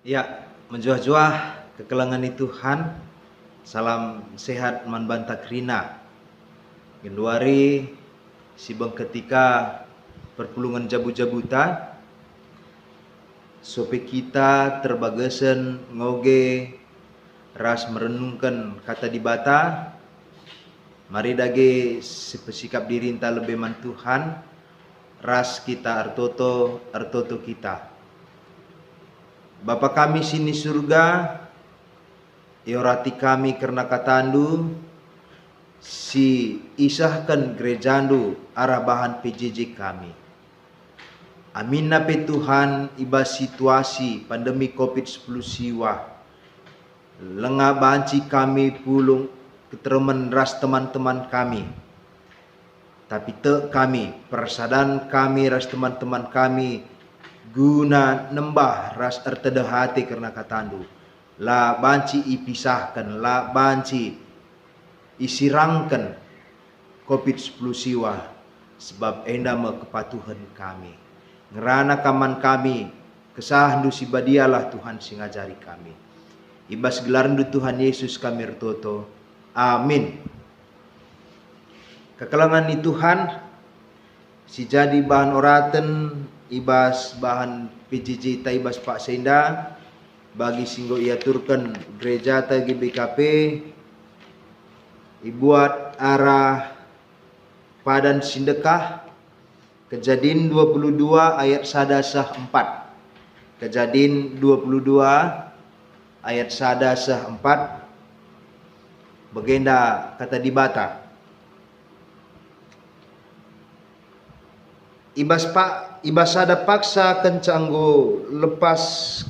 Ya, menjuah-juah kekelangan Tuhan. Salam sehat man bantak rina. Genduari sibang ketika perpulungan jabu-jabuta. Sope kita terbagasan ngoge ras merenungkan kata di bata. Mari dage sepesikap diri entah lebih man Tuhan. Ras kita artoto kita. Bapa kami sini surga, iorati kami karena katandu, si isahkan gerejandu arah bahan PJJ kami. Amin nape Tuhan iba situasi pandemi COVID-10 siwa. Lengah banci kami pulung keteremen ras teman-teman kami. Tapi kami, persadan kami ras teman-teman kami, guna nembah ras erteda hati karena katandu. La banci ipisahkan, la banci isirangkan COVID-10 siwa. Sebab enda kepatuhan kami. Ngerana kaman kami, kesahandu si badialah Tuhan singajari kami. Ibas gelarandu Tuhan Yesus kami retoto. Amin. Kekelangan ni Tuhan, si jadi bahan oraten, ibas bahan PJJ ta ibas Pak Senda bagi singgo iaturkan gereja ta GBKP ibuat arah padan sindekah Kejadian 22 ayat sadasah 4. Kejadian 22 ayat sadasah 4. Begenda kata di bata. Ibas ada paksa kencanggo lepas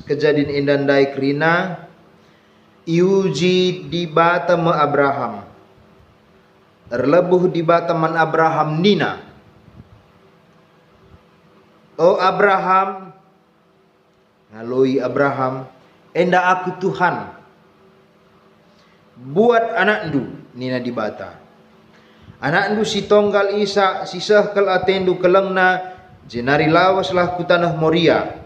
kejadian indandai kerina iuji di bata me Abraham. Terlebuh di bata man Abraham nina. O Abraham, ngaloi Abraham, enda aku Tuhan. Buat anakku nina di bata. Anakku si tonggal Isa sisah kel atendu kelengna jenari lawaslah ku tanah Moria.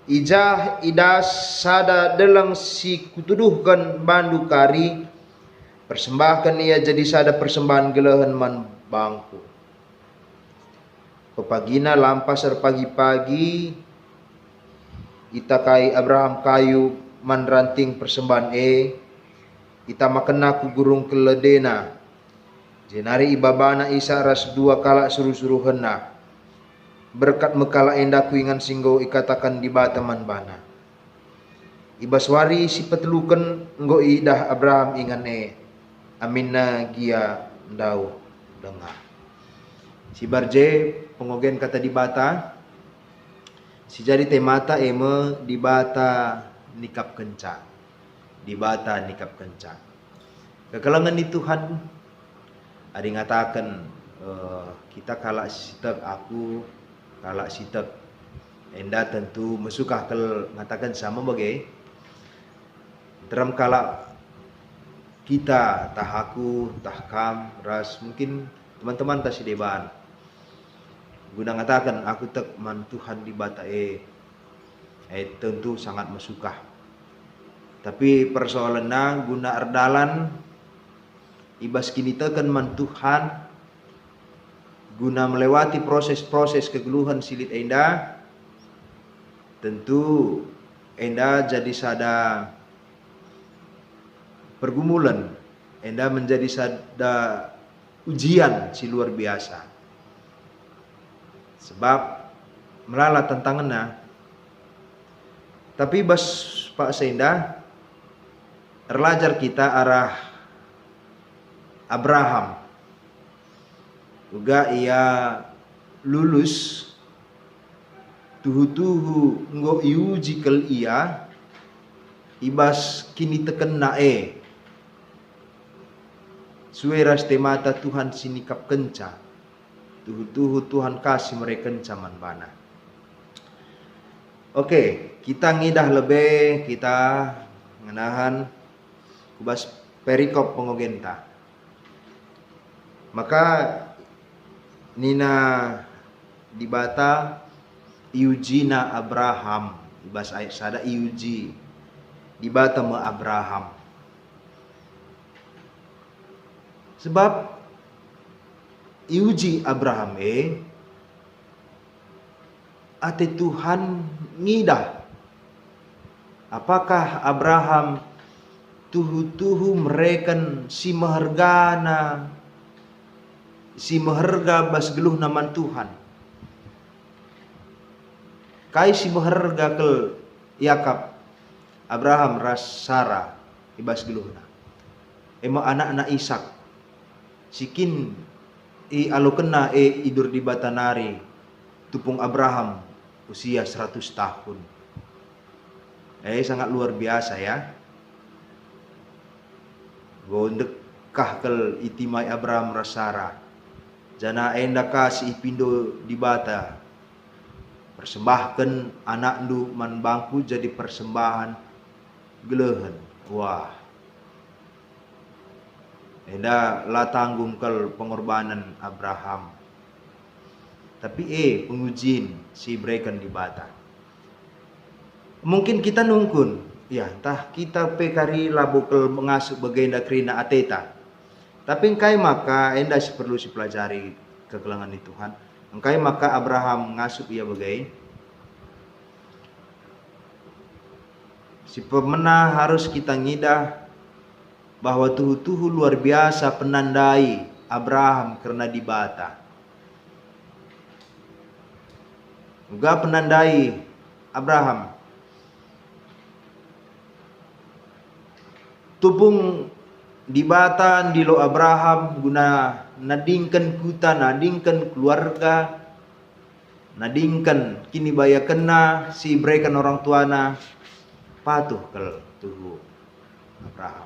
Ijah idas sada delang si kutuduhkan bandu kari. Persembahkan ia jadi sada persembahan gelahan man bangku. Pepagina lampasar pagi-pagi ita kai Abraham kayu man ranting persembahan ita makena ku gurung keledena. Jenari ibabana Isa ras dua kala suruh-suruh henna. Berkat mekala endaku ingan singgo ikatakan di bataman bana. Ibaswari si petelukan nggo idah Abraham ingan aminna gia ndau dengar. Si barje pengogen kata di bata. Si jadi temata di bata nikap kenca. Di bata nikap kenca. Kekelangan di Tuhan. Ada ngatakan kita kalak sitek aku kalak sitek enda tentu mesukah kel ngatakan sama bagai teram kalak kita tah aku tah kam ras mungkin teman-teman tas deban guna ngatakan aku tek man Tuhan di bata tentu sangat mesukah tapi persoalannya guna erdalan ibas kini tekan man Tuhan guna melewati proses-proses kegeluhan silit enda tentu enda jadi sada pergumulan enda menjadi sada ujian si luar biasa sebab melala tantangannya tapi bas Pak Senda erlajar kita arah Abraham juga ia lulus tuhu-tuhu nggo iuji kel ia ibas kini teken nae sueras temata Tuhan sinikap kenca tuhu-tuhu Tuhan kasih mereka kencaman bana. Oke, kita ngidah lebih kita ngenahan kubas perikop pengogenta. Maka nina di bata iujina Abraham ibas ayat sada iuji di bata me Abraham. Sebab iuji Abraham ate Tuhan ngidah. Apakah Abraham tuhu mereken si mahargana, si maharga bas geluh naman Tuhan. Kai si maharga kel Yakab, Abraham ras Sarah ibas geluhna. Ema anak-anak Ishak. Sikin alo kena idur di batanari tupung Abraham usia 100 tahun. Sangat luar biasa ya. Gondekah kel itimai Abraham rasara. Jana endaka si ipindo di bata. Persembahkan anak ndu man bangku jadi persembahan gelehen. Wah. Enda la tanggung kel pengorbanan Abraham. Tapi pengujian si berikan di bata. Mungkin kita nungkun, ya entah kita pekari labukel mengasuh bagenda kerina ateta. Tapi engkai maka enda perlu dipelajari kekelangan di Tuhan. Engkai maka Abraham ngasuh ia bagai. Si pemenah harus kita ngidah bahwa tuhu luar biasa penandai Abraham karena dibata. Juga penandai Abraham. Tupung dibata dilo Abraham guna nadingkan kuta, nadingkan keluarga, nadingkan kini baya kena si berikan orang tuana patuh kel tuhu Abraham.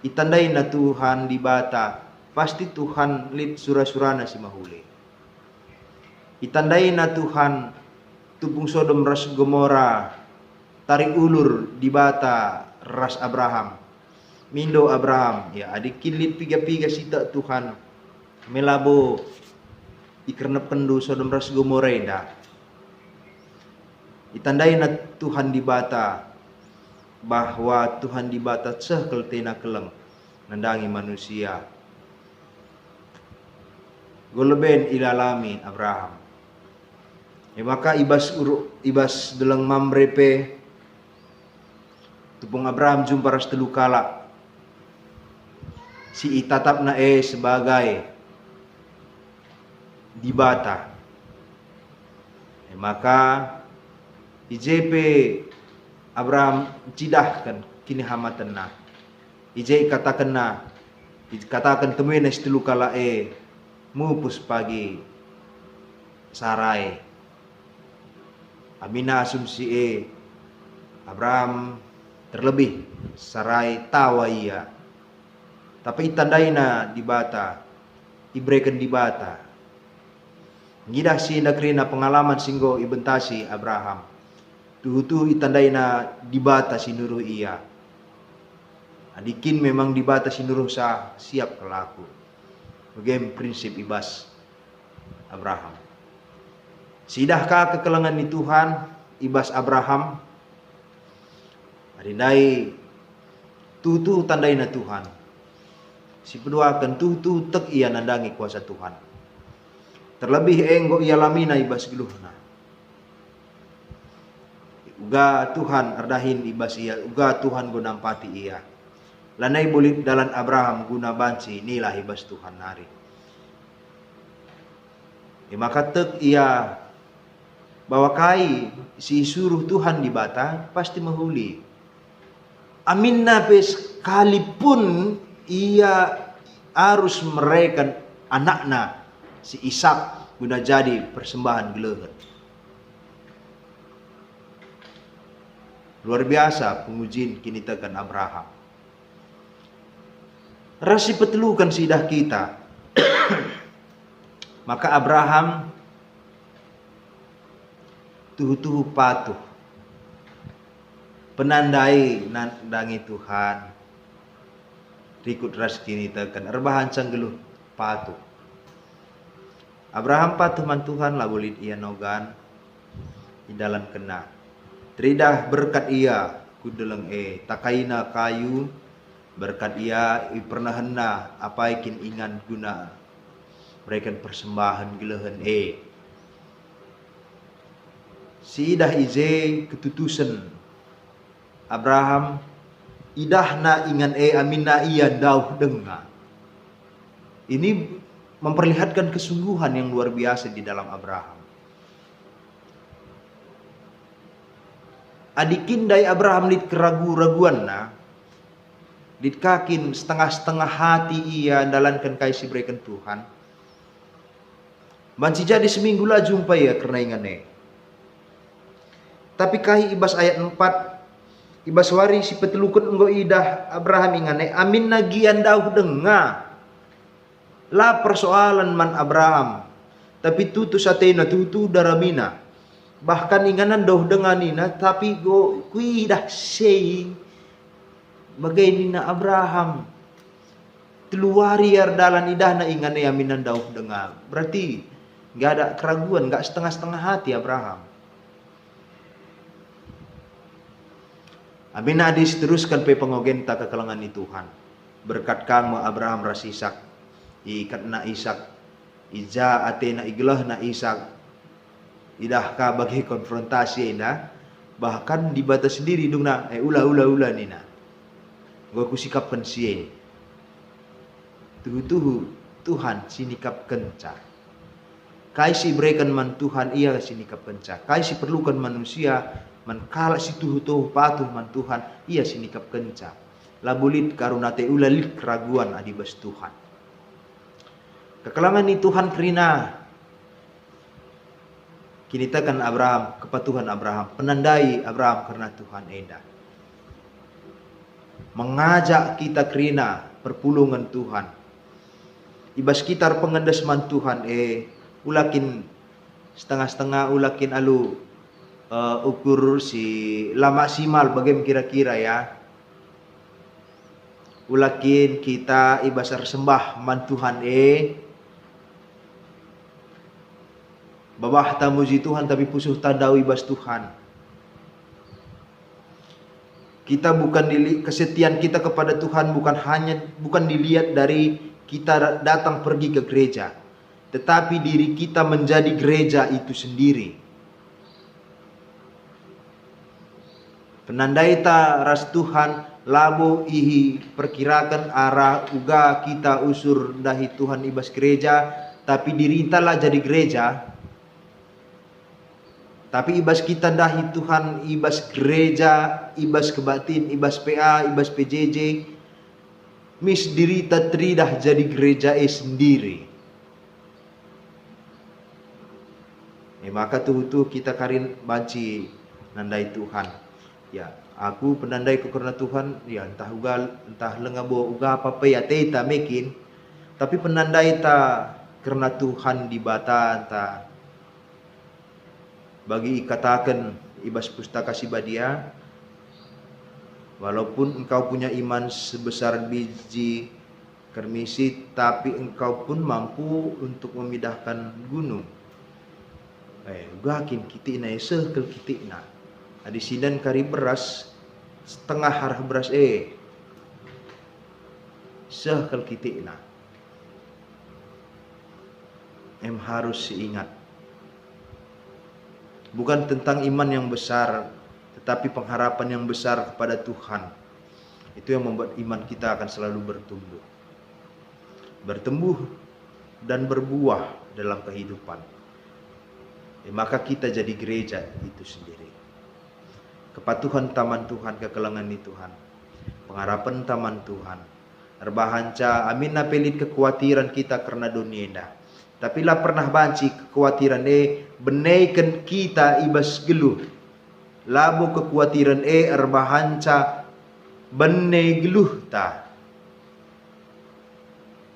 Itandai na Tuhan dibata pasti Tuhan lid surah-surana si mahuli. Itandai na Tuhan tupung Sodom ras Gomora tarik ulur dibata ras Abraham. Mindo Abraham, ya adik kilit piga-piga sita Tuhan melabo ikarna pendu Sodom ras Gomora ida. Itandai na Tuhan dibata bahwa Tuhan dibata cekel tena keleng nandangi manusia. Goleben ilalami Abraham. Ya maka ibas delang mamrepe tupung Abraham jumpa ras telu kala. Si itatap na sebagai dibata. Maka IJP Abraham cidahkan kini hamatan na. IJ katakan temuin setelu kala mupus pagi sarai. Amina asumsi Abraham terlebih sarai tawa ia. Tapi itandai na dibata, ibrekan dibata. Ngidah si nakrina pengalaman singgo ibentasi Abraham. Tuhu itandai na dibata si nuruh ia. Adikin memang dibata si nuruh sa siap kelaku. Bagaimana prinsip ibas Abraham. Sidahkah kekelangan di Tuhan ibas Abraham? Adindai tutu tandai na Tuhan. Si kedua akan tuh tek ia nandangi kuasa Tuhan. Terlebih enggo ia lamina ibas geluhna. Uga Tuhan ardahin ibas ia, uga Tuhan guna nampati ia. Lanai bulit dalan Abraham guna banci inilah ibas Tuhan hari. Maka tek ia bahwa kai si suruh Tuhan dibata pasti mahuli. Amin nabes sekalipun ia harus mereka anaknya si Ishak guna jadi persembahan gelehet. Luar biasa pengujian kini tekan Abraham. Rasi petelukan sidah kita. Maka Abraham tuhu patuh. Penandai nandangi Tuhan. Rikut ras kini tekan erbahan canggeluh patuh. Abraham patuh man Tuhan lah boleh ia nogan di dalam kena. Tridah berkat ia kudeleng takaina kayu berkat ia pernah henna apa ikin ingan guna berikan persembahan gilehen si idah ize ketutusan Abraham idah na ingan amin na iya dauh dengar. Ini memperlihatkan kesungguhan yang luar biasa di dalam Abraham. Adikin dari Abraham lit keragu-raguan na lit kakin setengah-setengah hati ia dalankan kaisi berikan Tuhan. Banci jadi seminggu lah jumpa ya karena ingane. Tapi kahi ibas ayat 4 ibas wari si petelukun enggo idah Abraham ingane amin nagian dauh denga. La persoalan man Abraham. Tapi tutu satena tutu daramina. Bahkan inganan dauh denganina tapi go kui dah sei bagainina Abraham. Teluari dalan idahna ingane aminan dauh denga. Berarti enggak ada keraguan, enggak setengah-setengah hati Abraham. Amin adis teruskan pe pengogen ta kekelangan ni Tuhan. Berkat kamu Abraham rasisak ikat na Ishak ija atena iglah na Ishak idah ka bagi konfrontasi ina bahkan di batas sendiri dung na ula nina gua kusikapkan sie tuhu Tuhan sinikap kenca kaisi berikan man Tuhan ia sinikap kenca kaisi perlukan manusia man kala si tuhu patuh man Tuhan ia sinikap kenca labulit karunate ulalit keraguan adibas Tuhan. Kekelangan ni Tuhan kerina kinitakan Abraham kepatuhan Abraham penandai Abraham karena Tuhan eda mengajak kita kerina perpulungan Tuhan ibas kitar pengendesman Tuhan ulakin setengah-setengah ulakin alu ukur si lama simal bagaimana kira-kira ya ulakin kita ibasar sembah man Tuhan babah tamuji Tuhan tapi pusuh tandau ibas Tuhan. Kita bukan kesetiaan kita kepada Tuhan bukan dilihat dari kita datang pergi ke gereja, tetapi diri kita menjadi gereja itu sendiri. Penandai ta ras Tuhan labo ihi perkirakan arah uga kita usur dahi Tuhan ibas gereja, tapi diri kita lah jadi gereja. Tapi ibas kita dahi Tuhan, ibas gereja, ibas kebatin, ibas PA, ibas PJJ. Mis diri teridah jadi gereja sendiri. Maka tuh kita karin banci nandai Tuhan. Ya, aku penandai karena Tuhan, ya entah lengabo uga apa ya teta mekin. Tapi penandai ta karena Tuhan di bata ta bagi katakan ibas pustaka sibadia walaupun engkau punya iman sebesar biji kermisi tapi engkau pun mampu untuk memindahkan gunung gakin kitina sekel kitina adi sidan kari beras setengah harah beras sekel kitina harus diingat. Bukan tentang iman yang besar, tetapi pengharapan yang besar kepada Tuhan. Itu yang membuat iman kita akan selalu bertumbuh. Bertumbuh dan berbuah dalam kehidupan. Maka kita jadi gereja itu sendiri. Kepatuhan taman Tuhan, kekelangan di Tuhan. Pengharapan taman Tuhan. Erbahanca amin napelit kekhawatiran kita karena dunia indah. Tapi lah pernah banci kekhawatiran benaikan kita ibas geluh. Labo kekhawatiran erbahanca benai geluh ta.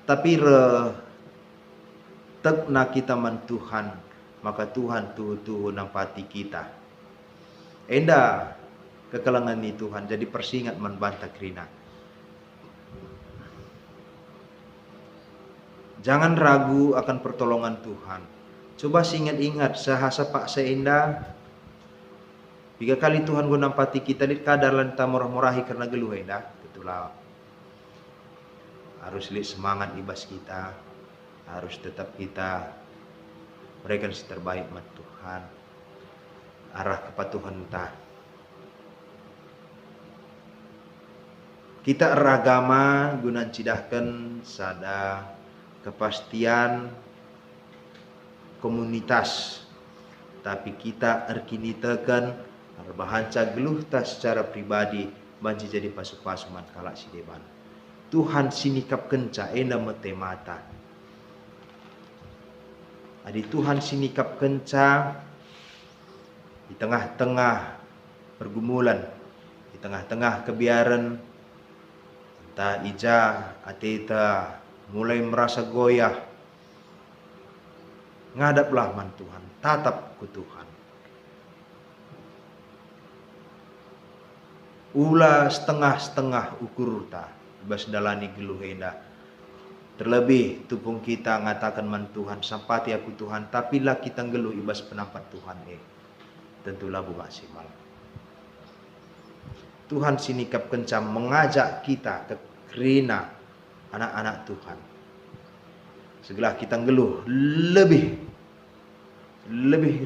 Tapi tekna kita man Tuhan, maka Tuhan tuh nampati kita. Enda kekelangan ni Tuhan jadi persingat man banta krina. Jangan ragu akan pertolongan Tuhan. Coba ingat-ingat sahasa Pak Seinda Tiga kali Tuhan gue nampati kita di kadar lanta murah-murahi karena geluh dah. Itulah harus lihat semangat ibas kita, harus tetap kita berikan yang terbaik mat Tuhan, arah kepatuhan kita. Kita eragama guna cidahkan sada kepastian komunitas, tapi kita erkinitakan berbahanca geluh tas secara pribadi banci jadi pasu-pasuman kalak si deban. Tuhan sinikap kenca enda mete mata. Adi Tuhan sinikap kenca di tengah-tengah pergumulan, di tengah-tengah kebiaran, entah ija ateta mulai merasa goyah, ngadaplah man Tuhan, tatap ku Tuhan. Ula setengah-setengah ukur ta bas dalani geluh enda. Terlebih tupung kita ngatakan man Tuhan, sampati aku Tuhan, tapi lah kita geluh ibas penampat Tuhan tentulah bu maksimal. Tuhan sinikap kencam mengajak kita ke kerina anak-anak Tuhan. Segala kita ngeluh lebih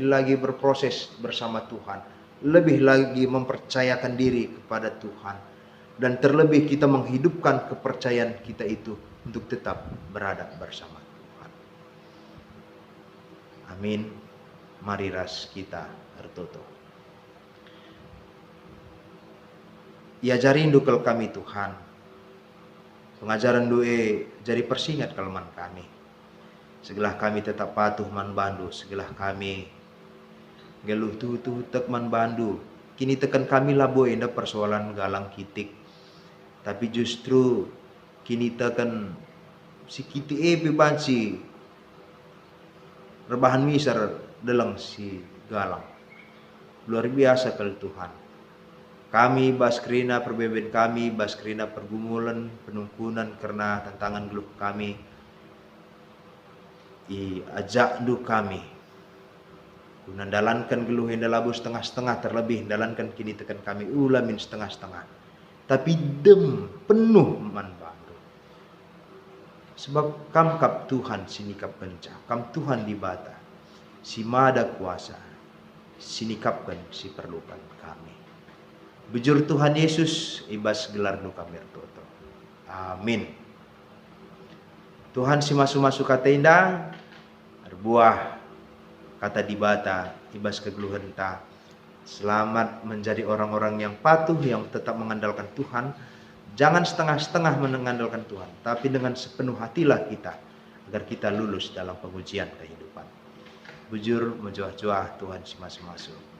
lagi berproses bersama Tuhan, lebih lagi mempercayakan diri kepada Tuhan, dan terlebih kita menghidupkan kepercayaan kita itu untuk tetap berada bersama Tuhan. Amin. Mari ras kita ertoto. Ya jari indukal kami Tuhan. Pengajaran doe jadi persingat kalman kami. Segelah kami tetap patuh man bandu, segelah kami geluh tuh tek man bandu. Kini tekan kami labo enda persoalan galang kitik. Tapi justru kini tekan si kiti bebanci rebahan misar dalam si galang. Luar biasa kalau Tuhan. Kami baskrina perbeben kami, baskrina pergumulan, penungkunan karena tantangan geluh kami. Ajak du kami. Guna dalankan geluh yang labu setengah-setengah, terlebih dalankan kini tekan kami ulamin setengah-setengah. Tapi dem penuh man bandu. Sebab kamkap Tuhan sinikap kenca, kam Tuhan dibata. Si mada kuasa, sinikapkan si perlukan kami. Bujur Tuhan Yesus ibas gelar nu kami ertoto. Amin. Tuhan si masuk-masuk kata indah, berbuah kata dibata ibas kegeluhan ta. Selamat menjadi orang-orang yang patuh, yang tetap mengandalkan Tuhan. Jangan setengah-setengah mengandalkan Tuhan, tapi dengan sepenuh hatilah kita, agar kita lulus dalam pengujian kehidupan. Bujur menjuah-juah Tuhan si masuk-masuk.